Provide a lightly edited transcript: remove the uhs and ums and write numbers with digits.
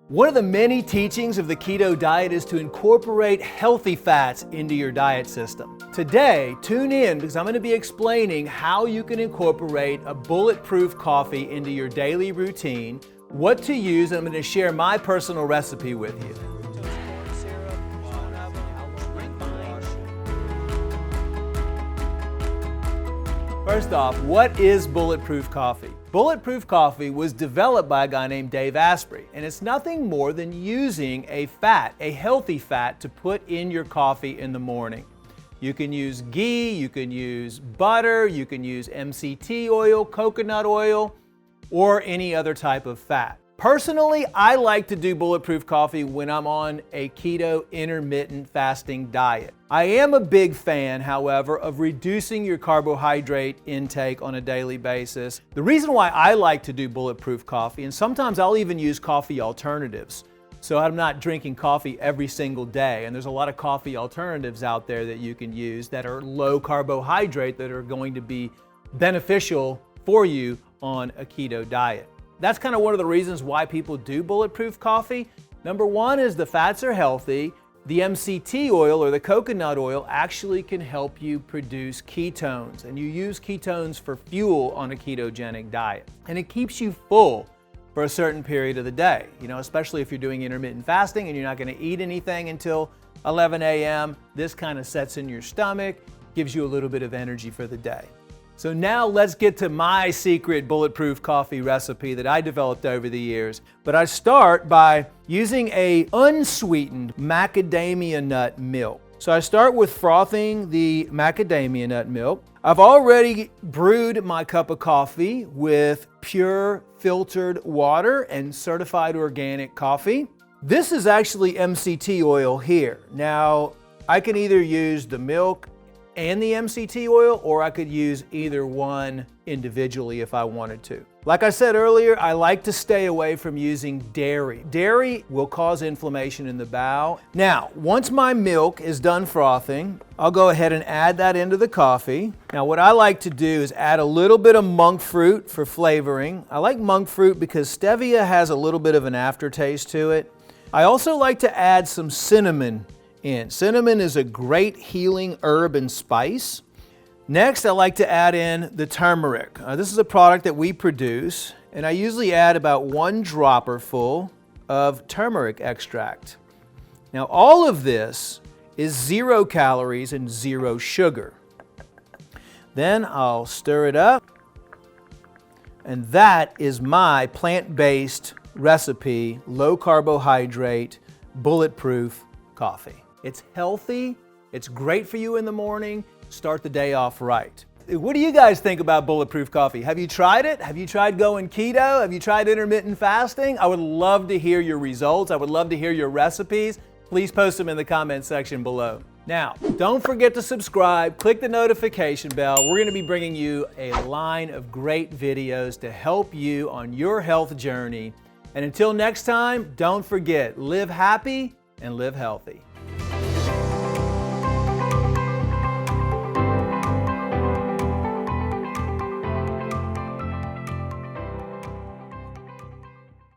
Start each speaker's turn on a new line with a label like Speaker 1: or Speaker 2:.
Speaker 1: One of the many teachings of the keto diet is to incorporate healthy fats into your diet system. Today, tune in because I'm going to be explaining how you can incorporate a bulletproof coffee into your daily routine, what to use, and I'm going to share my personal recipe with you. First off, what is bulletproof coffee? Bulletproof coffee was developed by a guy named Dave Asprey, and it's nothing more than using a fat, a healthy fat, to put in your coffee in the morning. You can use ghee, you can use butter, you can use MCT oil, coconut oil, or any other type of fat. Personally, I like to do bulletproof coffee when I'm on a keto intermittent fasting diet. I am a big fan, however, of reducing your carbohydrate intake on a daily basis. The reason why I like to do bulletproof coffee, and sometimes I'll even use coffee alternatives, so I'm not drinking coffee every single day, and there's a lot of coffee alternatives out there that you can use that are low carbohydrate that are going to be beneficial for you on a keto diet. That's kind of one of the reasons why people do bulletproof coffee. Number one is the fats are healthy. The MCT oil or the coconut oil actually can help you produce ketones, and you use ketones for fuel on a ketogenic diet. And it keeps you full for a certain period of the day, especially if you're doing intermittent fasting and you're not going to eat anything until 11 a.m. This kind of sets in your stomach, gives you a little bit of energy for the day. So now let's get to my secret bulletproof coffee recipe that I developed over the years. But I start by using a unsweetened macadamia nut milk. So I start with frothing the macadamia nut milk. I've already brewed my cup of coffee with pure filtered water and certified organic coffee. This is actually MCT oil here. Now, I can either use the milk and the MCT oil, or I could use either one individually if I wanted to. Like I said earlier, I like to stay away from using dairy. Dairy will cause inflammation in the bowel. Now, once my milk is done frothing, I'll go ahead and add that into the coffee. Now, what I like to do is add a little bit of monk fruit for flavoring. I like monk fruit because stevia has a little bit of an aftertaste to it. I also like to add some cinnamon in. Cinnamon is a great healing herb and spice. Next, I like to add in the turmeric. This is a product that we produce, and I usually add about 1 dropper full of turmeric extract. Now, all of this is 0 calories and 0 sugar. Then I'll stir it up, and that is my plant-based recipe, low carbohydrate, bulletproof coffee. It's healthy, it's great for you in the morning, start the day off right. What do you guys think about bulletproof coffee? Have you tried it? Have you tried going keto? Have you tried intermittent fasting? I would love to hear your results. I would love to hear your recipes. Please post them in the comment section below. Now, don't forget to subscribe, click the notification bell. We're going to be bringing you a line of great videos to help you on your health journey. And until next time, don't forget, live happy and live healthy.